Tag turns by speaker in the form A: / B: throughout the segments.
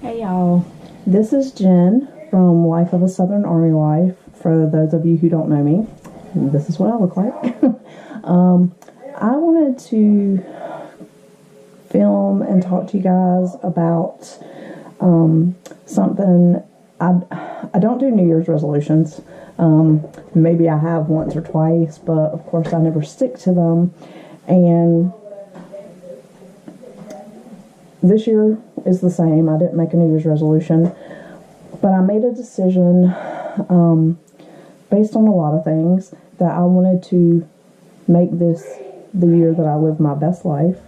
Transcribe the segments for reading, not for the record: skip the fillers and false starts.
A: Hey y'all, this is Jen from Life of a Southern Army Wife. For those of you who don't know me, this is what I look like. I wanted to film and talk to you guys about something. I don't do New Year's resolutions. Maybe I have once or twice, but of course I never stick to them. And this year is the same. I didn't make a New Year's resolution, but I made a decision based on a lot of things that I wanted to make this the year that I live my best life,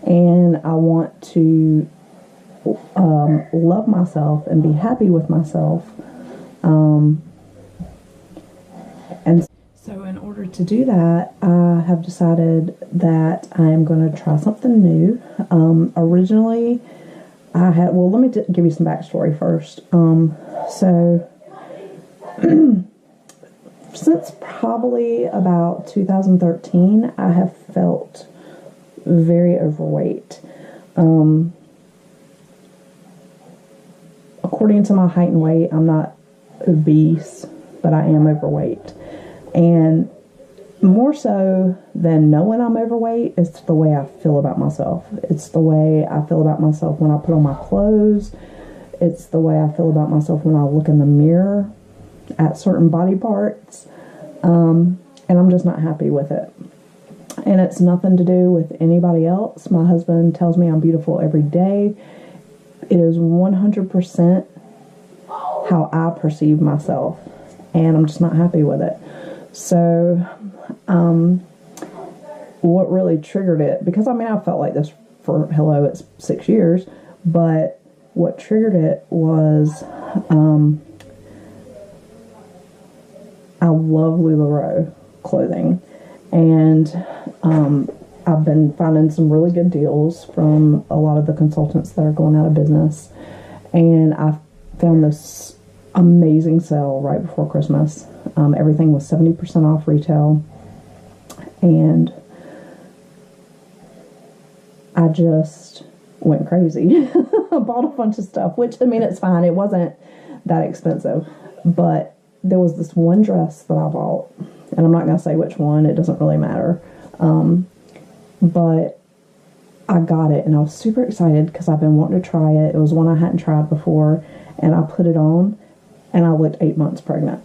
A: and I want to love myself and be happy with myself. And so in order to do that, I have decided that I am going to try something new. Originally, let me give you some backstory first. So, since probably about 2013, I have felt very overweight. According to my height and weight, I'm not obese, but I am overweight. And more so than knowing I'm overweight, it's the way I feel about myself. It's the way I feel about myself when I put on my clothes. It's the way I feel about myself when I look in the mirror at certain body parts. And I'm just not happy with it. And it's nothing to do with anybody else. My husband tells me I'm beautiful every day. It is 100% how I perceive myself. And I'm just not happy with it. So, what really triggered it, because I felt like this for, it's 6 years, but what triggered it was, I love LuLaRoe clothing, and, I've been finding some really good deals from a lot of the consultants that are going out of business, and I found this amazing sale right before Christmas. Everything was 70% off retail, and I just went crazy. I bought a bunch of stuff, which, it's fine. It wasn't that expensive, but there was this one dress that I bought, and I'm not going to say which one. It doesn't really matter. But I got it, and I was super excited because I've been wanting to try it. It was one I hadn't tried before, and I put it on, and I looked 8 months pregnant.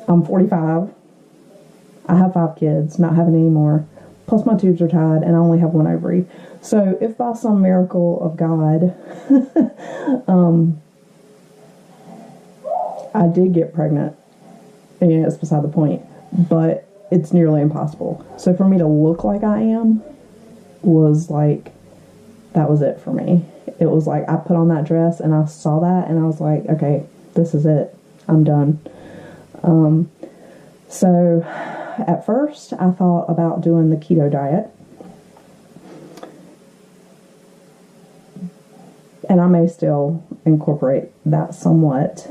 A: I'm 45. I have 5 kids, not having any more. Plus my tubes are tied, and I only have one ovary. So if by some miracle of God, I did get pregnant, and it's beside the point, but it's nearly impossible. So for me to look like I am was like, that was it for me. It was like I put on that dress, and I saw that, and I was like, okay, this is it. I'm done. So at first I thought about doing the keto diet, and I may still incorporate that somewhat.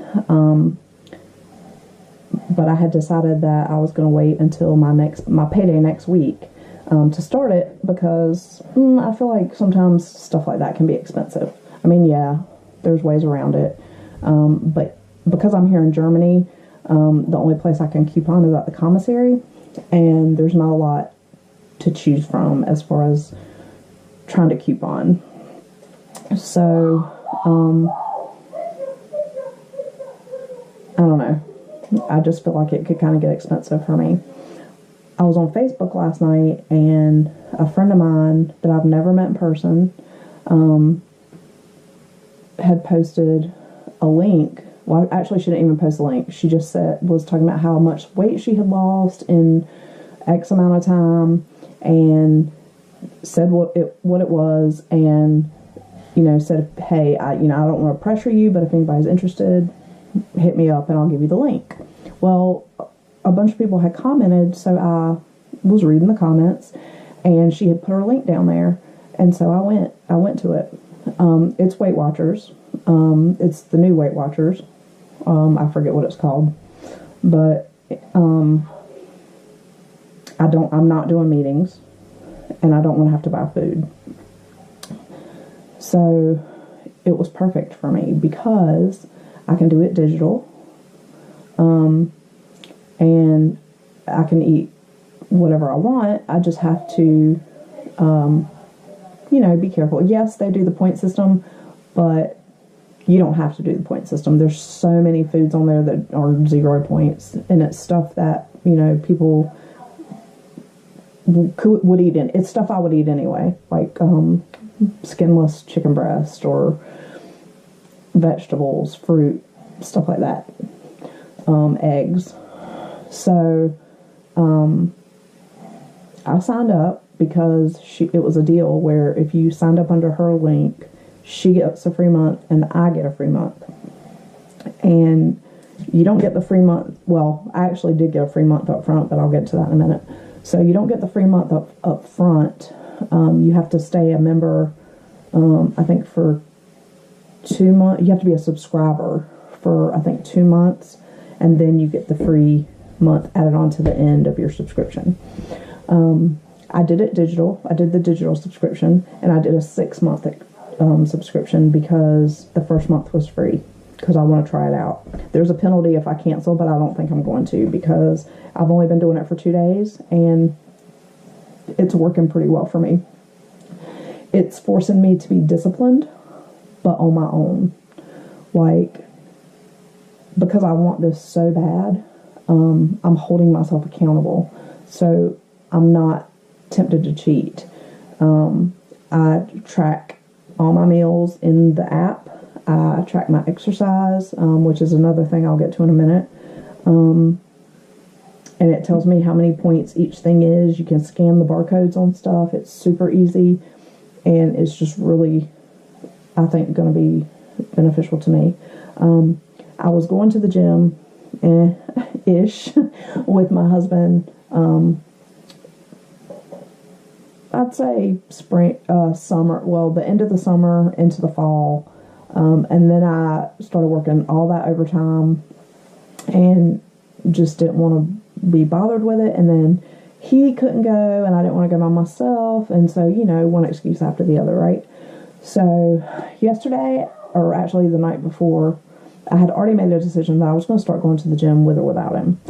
A: But I had decided that I was going to wait until my payday next week, to start it, because I feel like sometimes stuff like that can be expensive. Yeah, there's ways around it. But because I'm here in Germany, the only place I can coupon is at the commissary, and there's not a lot to choose from as far as trying to coupon. So, I don't know. I just feel like it could kind of get expensive for me. I was on Facebook last night, and a friend of mine that I've never met in person, had posted a link. Well, actually, she didn't even post a link. She just was talking about how much weight she had lost in X amount of time, and said what it was, and said, hey, I don't want to pressure you, but if anybody's interested, hit me up and I'll give you the link. Well, a bunch of people had commented, so I was reading the comments, and she had put her link down there, and so I went to it. It's Weight Watchers. It's the new Weight Watchers. I forget what it's called, but I'm not doing meetings, and I don't want to have to buy food. So it was perfect for me because I can do it digital, and I can eat whatever I want. I just have to, be careful. Yes, they do the point system, but you don't have to do the point system. There's so many foods on there that are 0 points, and it's stuff that, people would eat in. It's stuff I would eat anyway, like skinless chicken breast or vegetables, fruit, stuff like that, eggs. So I signed up because it was a deal where if you signed up under her link, she gets a free month and I get a free month. And you don't get the free month. Well, I actually did get a free month up front, but I'll get to that in a minute. So you don't get the free month up front. You have to stay a member, I think for 2 months. You have to be a subscriber for, I think, 2 months. And then you get the free month added on to the end of your subscription. I did it digital. I did the digital subscription, and I did a 6-month subscription because the first month was free because I want to try it out. There's a penalty if I cancel, but I don't think I'm going to because I've only been doing it for 2 days, and it's working pretty well for me. It's forcing me to be disciplined, but on my own. Like, because I want this so bad, I'm holding myself accountable. So I'm not tempted to cheat. I track all my meals in the app. I track my exercise, which is another thing I'll get to in a minute. And it tells me how many points each thing is. You can scan the barcodes on stuff. It's super easy. And it's just really, I think, going to be beneficial to me. I was going to the gym, ish, with my husband. I'd say summer, well, the end of the summer into the fall. And then I started working all that overtime and just didn't want to be bothered with it. And then he couldn't go, and I didn't want to go by myself. And so, one excuse after the other, right? So yesterday, or actually the night before, I had already made a decision that I was going to start going to the gym with or without him.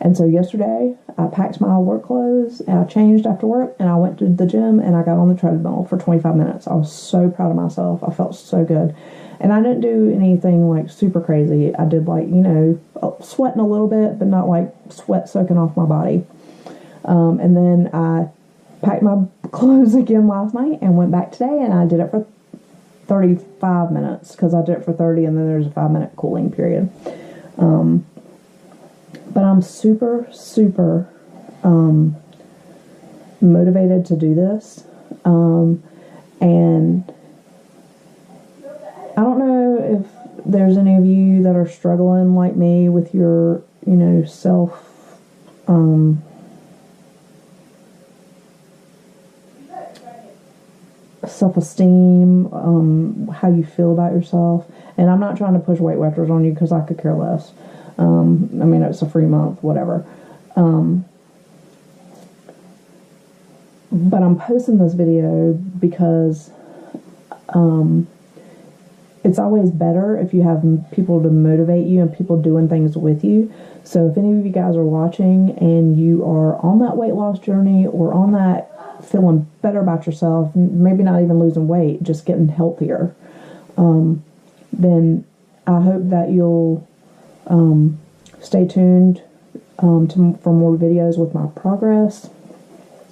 A: And so yesterday, I packed my work clothes, and I changed after work, and I went to the gym, and I got on the treadmill for 25 minutes. I was so proud of myself. I felt so good. And I didn't do anything, like, super crazy. I did, like, sweating a little bit, but not, like, sweat soaking off my body. And then I packed my clothes again last night and went back today, and I did it for 35 minutes, because I did it for 30, and then there's a 5-minute cooling period. But I'm super, super motivated to do this. And I don't know if there's any of you that are struggling like me with your, self-esteem, how you feel about yourself. And I'm not trying to push Weight Watchers on you because I could care less. It's a free month, whatever. But I'm posting this video because it's always better if you have people to motivate you and people doing things with you. So if any of you guys are watching and you are on that weight loss journey or on that feeling better about yourself, maybe not even losing weight, just getting healthier, then I hope that you'll stay tuned for more videos with my progress.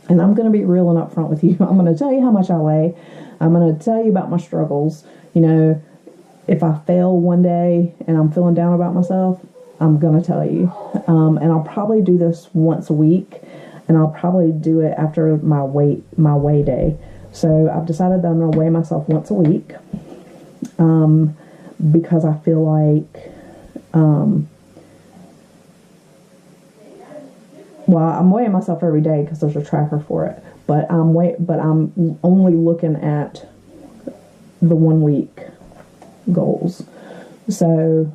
A: And I'm going to be real and upfront with you. I'm going to tell you how much I weigh. I'm going to tell you about my struggles. If I fail one day and I'm feeling down about myself, I'm going to tell you. And I'll probably do this once a week, and I'll probably do it after my weigh day. So I've decided that I'm going to weigh myself once a week, because I feel like, I'm weighing myself every day because there's a tracker for it, but I'm only looking at the 1 week goals. So,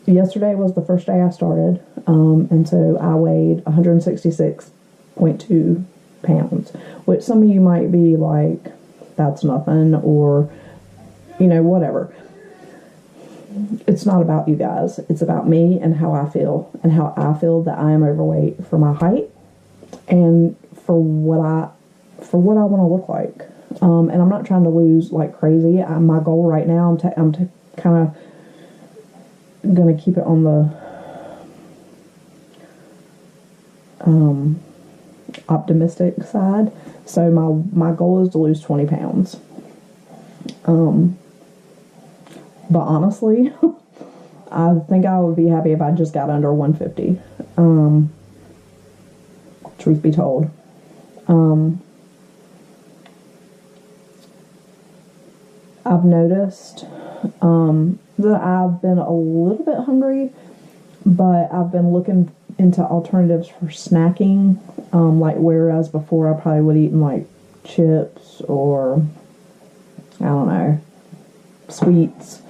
A: yesterday was the first day I started, and so I weighed 166.2 pounds, which some of you might be like, that's nothing, or, you know, whatever. It's not about you guys. It's about me and how I feel, and how I feel that I am overweight for my height and for what I want to look like. And I'm not trying to lose like crazy. My goal right now, I'm kind of going to keep it on the optimistic side. So my goal is to lose 20 pounds. But honestly, I think I would be happy if I just got under 150. Truth be told. I've noticed that I've been a little bit hungry, but I've been looking into alternatives for snacking. Like whereas before I probably would eat like chips or, I don't know, sweets.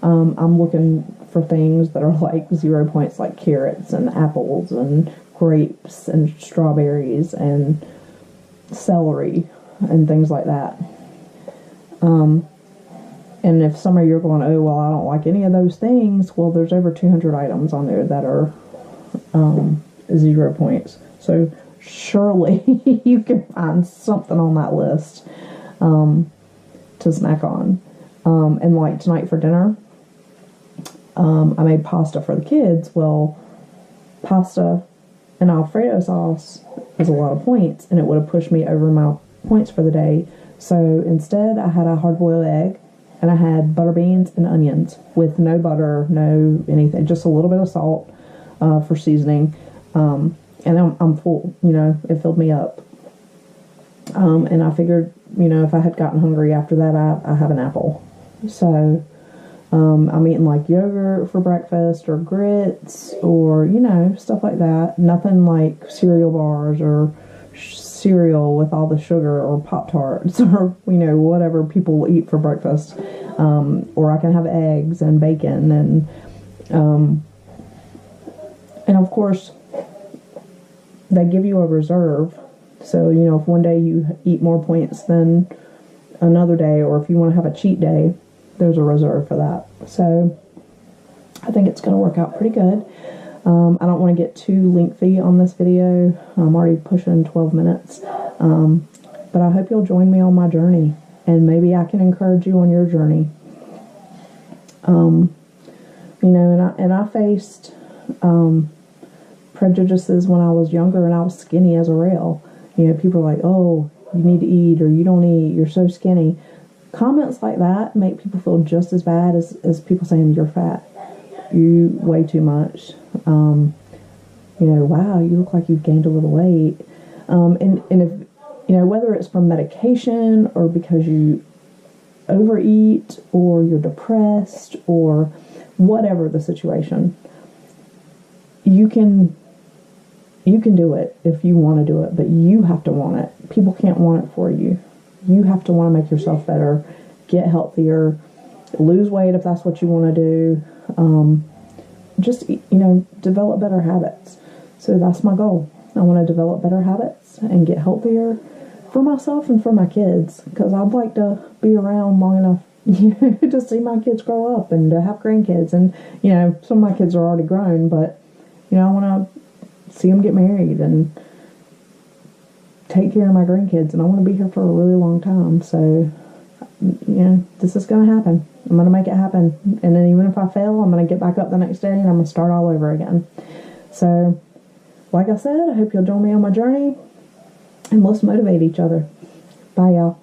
A: I'm looking for things that are like 0 points, like carrots and apples and grapes and strawberries and celery and things like that. And if some of you are going, oh, well, I don't like any of those things, well, there's over 200 items on there that are 0 points. So surely you can find something on that list to snack on. And like tonight for dinner, I made pasta for the kids. Well, pasta and Alfredo sauce is a lot of points, and it would have pushed me over my points for the day. So instead, I had a hard-boiled egg, and I had butter beans and onions with no butter, no anything, just a little bit of salt for seasoning. And I'm full, you know, it filled me up. And I figured, you know, if I had gotten hungry after that, I have an apple. So I'm eating like yogurt for breakfast or grits or, you know, stuff like that. Nothing like cereal bars or cereal with all the sugar or Pop-Tarts or, you know, whatever people eat for breakfast. Or I can have eggs and bacon and of course they give you a reserve. So, you know, if one day you eat more points than another day, or if you want to have a cheat day, there's a reserve for that. So I think it's going to work out pretty good. I don't want to get too lengthy on this video. I'm already pushing 12 minutes. But I hope you'll join me on my journey, and maybe I can encourage you on your journey. You know, and I faced prejudices when I was younger and I was skinny as a rail. You know, people are like, oh, you need to eat, or you don't eat, you're so skinny. Comments like that make people feel just as bad as people saying you're fat. You weigh too much. You know, wow, you look like you've gained a little weight. And if, you know, whether it's from medication or because you overeat or you're depressed or whatever the situation, you can do it if you want to do it, but you have to want it. People can't want it for you. You have to want to make yourself better, get healthier, lose weight if that's what you want to do. Just, you know, develop better habits. So that's my goal. I want to develop better habits and get healthier for myself and for my kids, because I'd like to be around long enough, you know, to see my kids grow up and to have grandkids. And, you know, some of my kids are already grown, but, you know, I want to see them get married and take care of my grandkids, and I want to be here for a really long time. So, you know, this is going to happen. I'm going to make it happen. And then even if I fail, I'm going to get back up the next day and I'm going to start all over again. So, like I said, I hope you'll join me on my journey, and let's motivate each other. Bye, y'all.